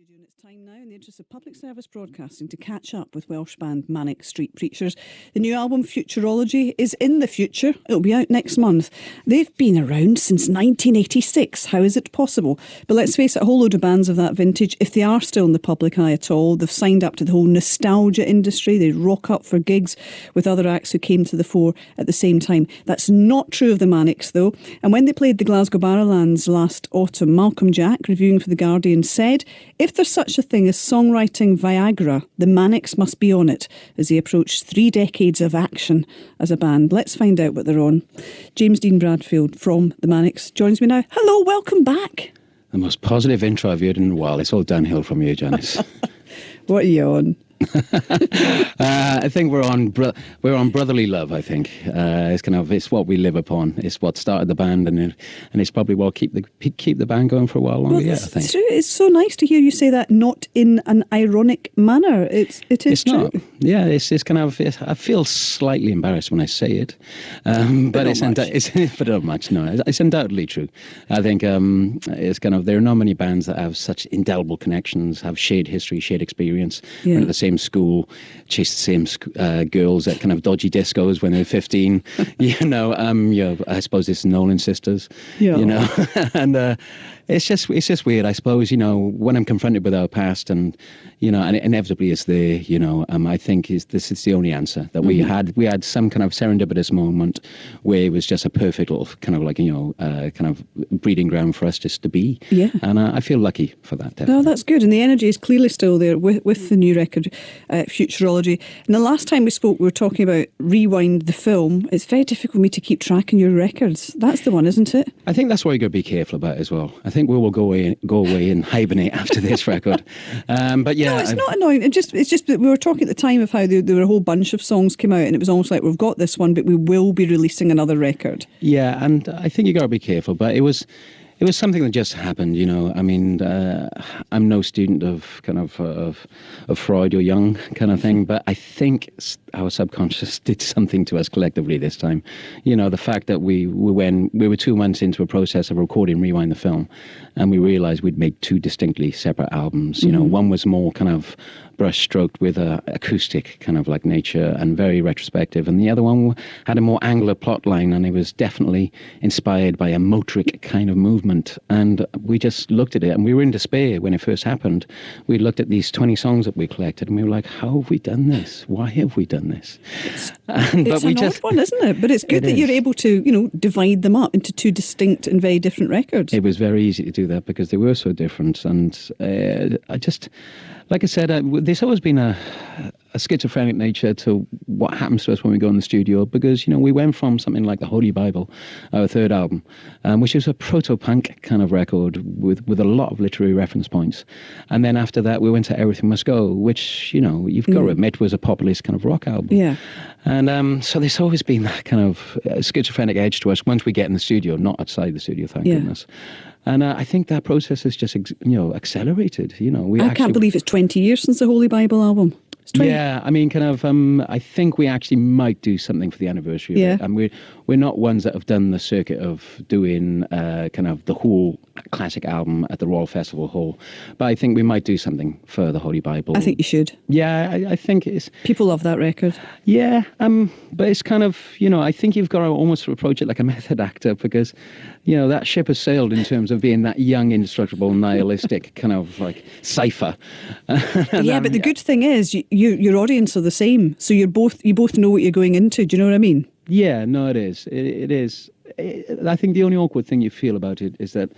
studio, and it's time now, in the interest of public service broadcasting, to catch up with Welsh band Manic Street Preachers. The new album, Futurology, is in the future. It'll be out next month. They've been around since 1986. How is it possible? But let's face it, a whole load of bands of that vintage, if they are still in the public eye at all, they've signed up to the whole nostalgia industry. They rock up for gigs with other acts who came to the fore at the same time. That's not true of the Manics, though. And when they played the Glasgow Barrowlands last autumn, Malcolm Jack, reviewing for The Guardian, said, if there's such a thing as songwriting Viagra, the Manics must be on it, as they approach 3 decades of action as a band. Let's find out what they're on. James Dean Bradfield from the Manics joins me now. Hello, welcome back. The most positive intro I've heard in a while. It's all downhill from you, Janice. What are you on? I think we're on brotherly love. I think it's what we live upon. It's what started the band, and it's probably what keep the band going for a while longer. Well, I think true. It's so nice to hear you say that, not in an ironic manner. It is it's true. Not. Yeah, it's kind of. I feel slightly embarrassed when I say it, but it's but not much. No, it's undoubtedly true. I think it's kind of. There are not many bands that have such indelible connections, have shared history, shared experience, Yeah. went to the same school, chased the same girls at kind of dodgy discos when they were 15. I suppose it's Nolan sisters. Yeah. And it's just weird. I suppose when I'm confronted with our past, and and inevitably it's there. I think this is the only answer that we had some kind of serendipitous moment where it was just a perfect little kind of like kind of breeding ground for us just to be. Yeah. And I feel lucky for that. Definitely. No, that's good. And the energy is clearly still there with the new record, Futurology. And the last time we spoke, we were talking about Rewind the film. It's very difficult for me to keep track of your records. That's the one, isn't it? I think that's what you've got to be careful about as well. I think we will go away and hibernate after this record. But yeah, no, it's not annoying. It's just that we were talking at the time of how there were a whole bunch of songs came out, and it was almost like we've got this one, but we will be releasing another record. Yeah, and I think you got to be careful. But it was something that just happened, I mean, I'm no student of kind of Freud or Jung kind of thing, but I think our subconscious did something to us collectively this time. The fact that we were 2 months into a process of recording Rewind the film, and we realised we'd made 2 distinctly separate albums. One was more kind of brush-stroked with a acoustic kind of like nature and very retrospective, and the other one had a more angular plot line, and it was definitely inspired by a motoric kind of movement. And we just looked at it, and we were in despair when it first happened. We looked at these 20 songs that we collected, and we were like, how have we done this? Why have we done this? It's an odd one, isn't it? But it's good that you're able to, divide them up into 2 distinct and very different records. It was very easy to do that because they were so different. And like I said, there's always been a schizophrenic nature to what happens to us when we go in the studio, because we went from something like the Holy Bible, our 3rd album, which is a proto-punk kind of record with a lot of literary reference points, and then after that we went to Everything Must Go, which you've got to admit was a populist kind of rock album. Yeah. And so there's always been that kind of schizophrenic edge to us once we get in the studio, not outside the studio, thank goodness. And I think that process has just, accelerated. I can't believe it's 20 years since the Holy Bible album. Yeah, I mean, kind of. I think we actually might do something for the anniversary of it. And we're not ones that have done the circuit of doing kind of the whole classic album at the Royal Festival Hall, but I think we might do something for the Holy Bible. I think you should. Yeah, I think it's. People love that record. Yeah, but it's kind of I think you've got to almost approach it like a method actor, because that ship has sailed in terms of being that young, indestructible, nihilistic kind of like cipher. But the good thing is your audience are the same, so you both know what you're going into. Do you know what I mean? Yeah, no, it is. It is. I think the only awkward thing you feel about it is that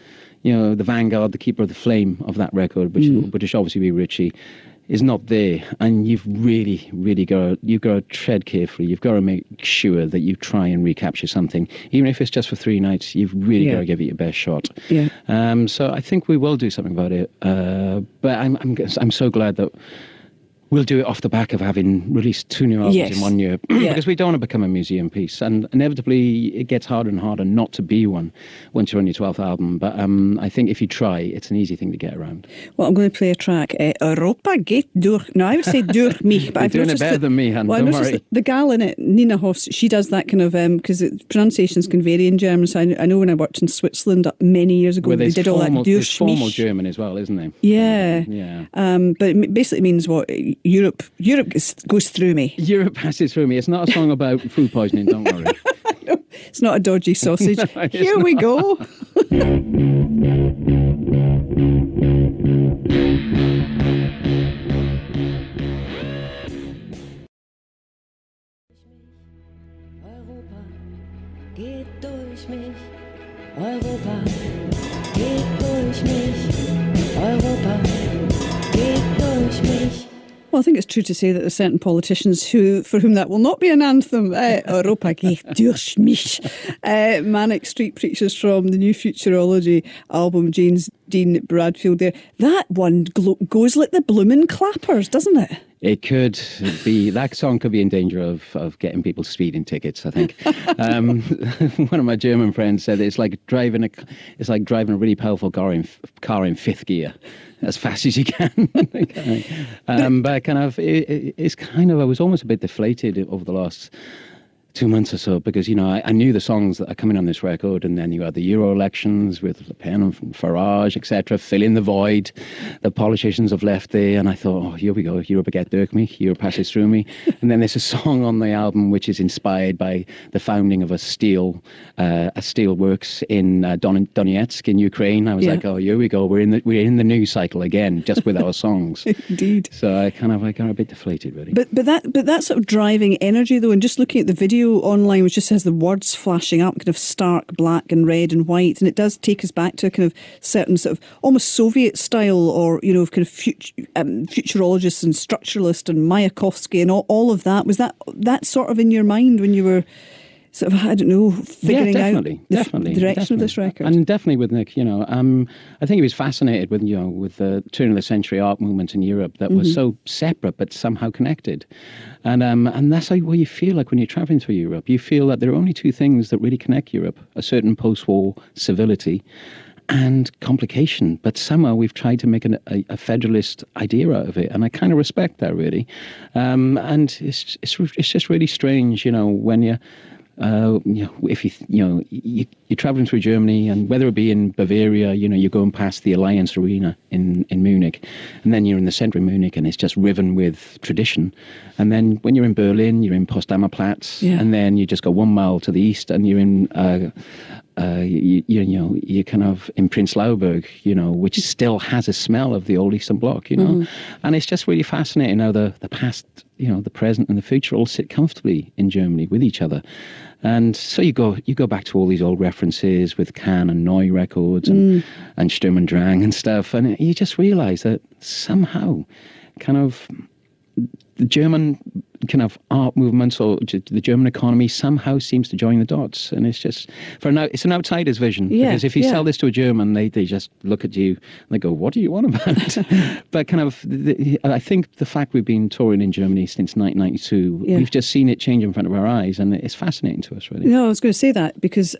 the vanguard, the keeper of the flame of that record, which would obviously be Richey, is not there, and you've really got to tread carefully. You've got to make sure that you try and recapture something, even if it's just for 3 nights. You've really got to give it your best shot. Yeah. So I think we will do something about it. But I'm so glad that we'll do it off the back of having released 2 new albums in 1 year because we don't want to become a museum piece. And inevitably, it gets harder and harder not to be one once you're on your 12th album. But I think if you try, it's an easy thing to get around. Well, I'm going to play a track. Europa geht durch. No, I would say durch mich. But You're doing it better than me, Han. Well, don't worry. The gal in it, Nina Hoss, she does that kind of, because pronunciations can vary in German. So I know when I worked in Switzerland many years ago, they did all that durch There's formal mich. German as well, isn't there? Yeah. Yeah. But it basically means what? Europe goes through me. Europe passes through me. It's not a song about food poisoning, don't worry. No, it's not a dodgy sausage. No, Here we go. Europa geht durch mich. Europa geht durch mich. Europa geht durch mich. Well, I think it's true to say that there are certain politicians for whom that will not be an anthem. Europa geht durch mich. Manic Street Preachers from the new Futurology album, James Dean Bradfield there. That one goes like the bloomin' clappers, doesn't it? It could be, that song could be in danger of getting people speeding tickets, I think. One of my German friends said it's like driving a really powerful car in fifth gear, as fast as you can. But kind of, it's kind of, I was almost a bit deflated over the last 2 months or so, because, you know, I knew the songs that are coming on this record, and then you had the Euro elections with Le Pen and Farage, etc., fill in the void. The politicians have left there, and I thought, oh, here we go, Europe get durch me, Europe passes through me. And then there's a song on the album which is inspired by the founding of a steel works in Donetsk in Ukraine. I was like, oh, here we go, we're in the news cycle again, just with our songs. Indeed. So I got a bit deflated, really. But that sort of driving energy, though, and just looking at the video online, which just has the words flashing up, kind of stark black and red and white, and it does take us back to a kind of certain sort of almost Soviet style, or, you know, kind of futurologists and structuralists and Mayakovsky and all of that. Was that sort of in your mind when you were sort of, I don't know, figuring out the direction of this record? And definitely with Nick, you know, I think he was fascinated with, you know, with the turn of the century art movement in Europe that was so separate but somehow connected. And that's what you feel like when you're traveling through Europe. You feel that there are only two things that really connect Europe: a certain post-war civility and complication. But somehow we've tried to make a federalist idea out of it, and I kind of respect that, really. And it's just really strange, you know, when you if you're traveling through Germany, and whether it be in Bavaria, you know, you're going past the Alliance Arena in Munich, and then you're in the centre of Munich, and it's just riven with tradition. And then when you're in Berlin, you're in Potsdamer Platz, and then you just go 1 mile to the east, and you're in you're kind of in Prenzlauberg, you know, which still has a smell of the old Eastern Bloc, you know. And it's just really fascinating how the past, you know, the present and the future all sit comfortably in Germany with each other. And so you go back to all these old references with Can and Neu records and Sturm und Drang and stuff, and you just realise that somehow kind of the German kind of art movements or the German economy somehow seems to join the dots. And it's just, it's an outsider's vision. Because if you sell this to a German, they just look at you and they go, what do you want about? But kind of, I think the fact we've been touring in Germany since 1992, we've just seen it change in front of our eyes, and it's fascinating to us, really. No, I was going to say that, because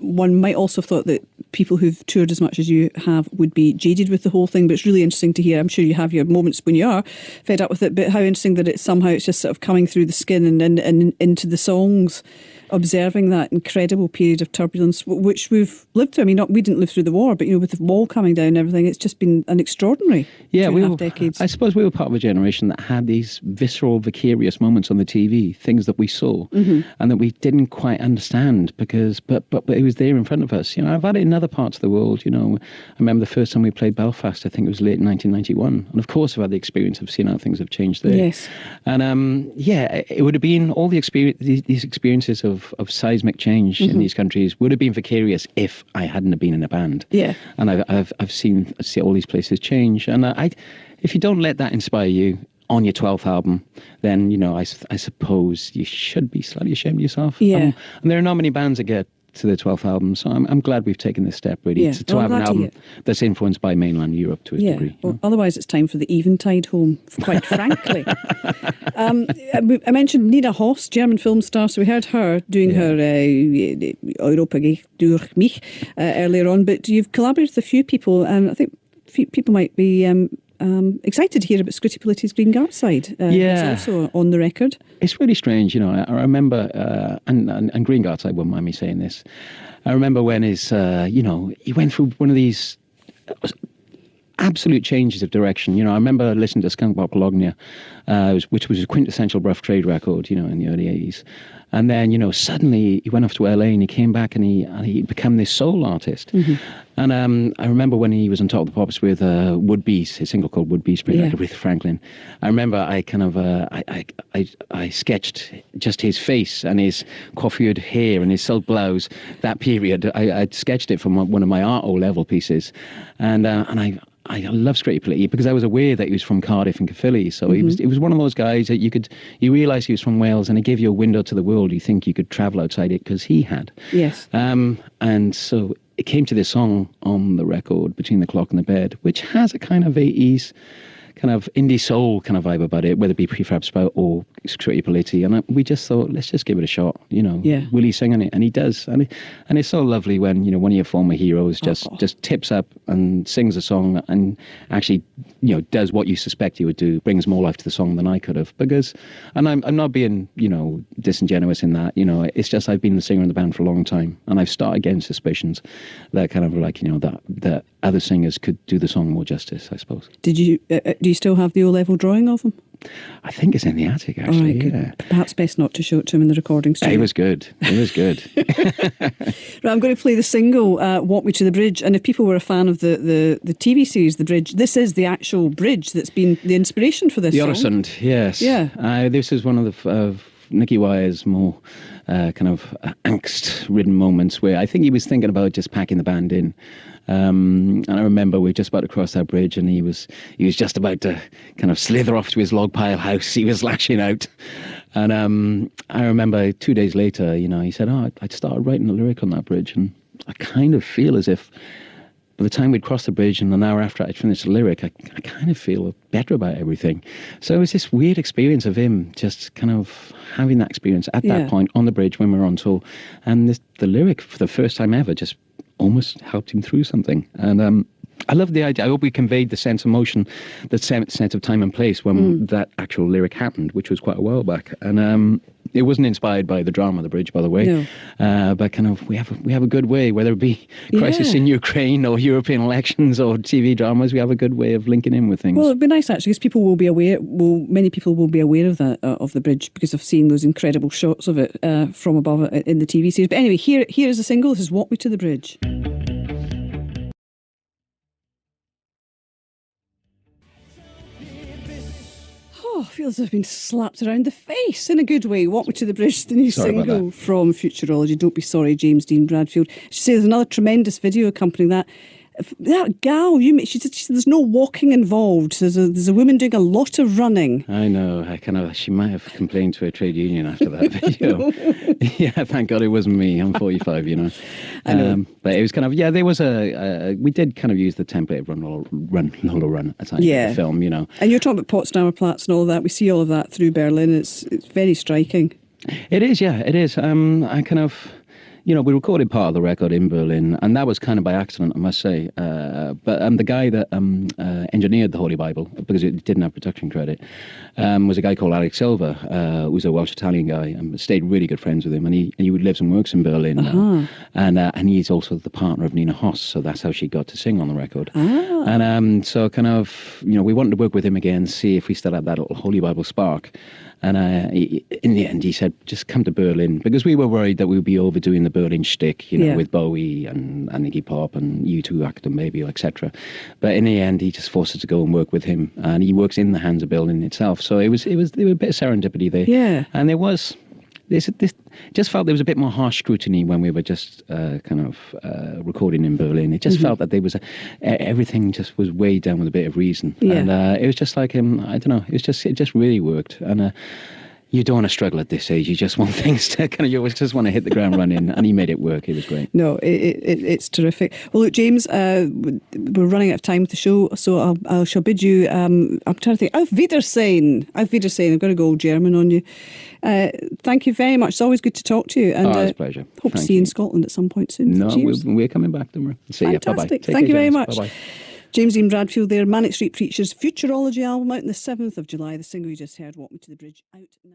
one might also have thought that people who've toured as much as you have would be jaded with the whole thing, but it's really interesting to hear. I'm sure you have your moments when you are fed up with it, but how interesting that it's just sort of coming through the skin and into the songs, observing that incredible period of turbulence which we've lived through. I mean, we didn't live through the war, but, you know, with the wall coming down and everything, it's just been an extraordinary 2.5 decades. I suppose we were part of a generation that had these visceral, vicarious moments on the TV, things that we saw and that we didn't quite understand but it was there in front of us. You know, I've had it in other parts of the world. You know, I remember the first time we played Belfast, I think it was late 1991, and of course I've had the experience of seeing how things have changed there. Yes. And it would have been all these experiences of seismic change in these countries would have been vicarious if I hadn't have been in a band. Yeah. And I've seen all these places change, and if you don't let that inspire you on your 12th album, then, you know, I suppose you should be slightly ashamed of yourself. Yeah. And there are not many bands that get to the 12th album. So I'm glad we've taken this step, really, to have an album that's influenced by mainland Europe to a degree. Well, otherwise it's time for the Eventide home, quite frankly. I mentioned Nina Hoss, German film star, so we heard her doing her Europa geht durch mich earlier on, but you've collaborated with a few people, and I think people might be excited to hear about Scrutipolity's Green Gartside. It's also on the record. It's really strange, I remember, and Green Gartside wouldn't mind me saying this, I remember when he went through one of these absolute changes of direction. I remember listening to Skunk Bob Bologna, which was a quintessential Rough Trade record, in the early 80s. And then, suddenly he went off to LA and he came back and he became this soul artist. Mm-hmm. And I remember when he was on Top of the Pops with Wood Beast, his single called Wood Beast, with Aretha Franklin. I remember I sketched just his face and his coiffured hair and his silk blouse. That period, I sketched it from one of my Art O-level pieces, and I love Scrutipolity because I was aware that he was from Cardiff and Caerphilly. So he was one of those guys that you realise he was from Wales, and it gave you a window to the world. You think you could travel outside it because he had. Yes. And so it came to this song on the record, Between the Clock and the Bed, which has a kind of 80s kind of indie soul kind of vibe about it, whether it be Prefab Sprout or Scrutipolity. And we just thought, let's just give it a shot, Will he sing on it? And he does. And it's so lovely when, one of your former heroes just tips up and sings a song and actually, does what you suspect he would do, brings more life to the song than I could have. And I'm not being, disingenuous in that, it's just I've been the singer in the band for a long time, and I've started getting suspicions that kind of like, that other singers could do the song more justice, I suppose. Did you, do you still have the O-level drawing of him? I think it's in the attic, actually. All right, perhaps best not to show it to him in the recording studio. It was good. Right, I'm going to play the single, Walk Me to the Bridge. And if people were a fan of the TV series, The Bridge, this is the actual bridge that's been the inspiration for this song. The Oresund, yes. Yeah. This is one of the Nicky Wire's more kind of angst-ridden moments where I think he was thinking about just packing the band in. And I remember we were just about to cross that bridge, and he was just about to kind of slither off to his log pile house. He was lashing out, and I remember 2 days later, he said, I'd started writing a lyric on that bridge, and I kind of feel as if by the time we'd crossed the bridge and an hour after I'd finished the lyric, I kind of feel better about everything. So it was this weird experience of him just kind of having that experience at that point on the bridge when we were on tour, and the lyric for the first time ever just almost helped him through something. And I love the idea. I hope we conveyed the sense of motion, the sense of time and place when that actual lyric happened, which was quite a while back. And it wasn't inspired by the drama of the bridge, by the way. No. But kind of we have a good way, whether it be crisis in Ukraine or European elections or TV dramas, we have a good way of linking in with things. Well, it'd be nice actually, because people will be aware. Many people will be aware of that of the bridge because of seeing those incredible shots of it from above in the TV series. But anyway, here is a single. This is "Walk Me to the Bridge." Feels as if I've been slapped around the face in a good way. Walk Me to the Bridge, the new single from Futurology. Don't be sorry, James Dean Bradfield. She says there's another tremendous video accompanying that. That gal, she said there's no walking involved. There's a woman doing a lot of running. I know. She might have complained to a trade union after that video. Yeah, thank God it wasn't me. I'm 45, I know. But it was kind of, there was we did kind of use the template of Run Lola Run at times in the film, And you're talking about Potsdamer Platz and all that. We see all of that through Berlin. It's very striking. It is, it is. I kind of... we recorded part of the record in Berlin, and that was kind of by accident, I must say. But the guy that engineered the Holy Bible, because it didn't have production credit, was a guy called Alex Silva, who was a Welsh-Italian guy, and stayed really good friends with him. And he lives and works in Berlin now. And he's also the partner of Nina Hoss, so that's how she got to sing on the record. And so kind of, we wanted to work with him again, see if we still had that little Holy Bible spark. And in the end, he said, just come to Berlin, because we were worried that we would be overdoing the Berlin shtick, with Bowie and Iggy Pop and U2, Acton Baby, etc. But in the end, he just forced us to go and work with him, and he works in the hands of Berlin itself. So there was a bit of serendipity there. Yeah. And there was... This just felt there was a bit more harsh scrutiny when we were just recording in Berlin. It just felt that there was everything just was weighed down with a bit of reason, and it was just like I don't know. It just really worked, and You don't want to struggle at this age. You just want things to you just want to hit the ground running, and he made it work. It was great. No, it's terrific. Well, look, James, we're running out of time with the show, so I shall bid you. I'm trying to think. Auf Wiedersehen. Auf Wiedersehen. I'm going to go all German on you. Thank you very much. It's always good to talk to you. And it's a pleasure. Hope to see you in Scotland at some point soon. No, we're coming back. Don't worry. See you. Bye bye. Thank you very much. Bye bye. James Ian Bradfield there, Manic Street Preachers' Futurology album out on the 7th of July. The single you just heard, Walk Me to the Bridge, out now.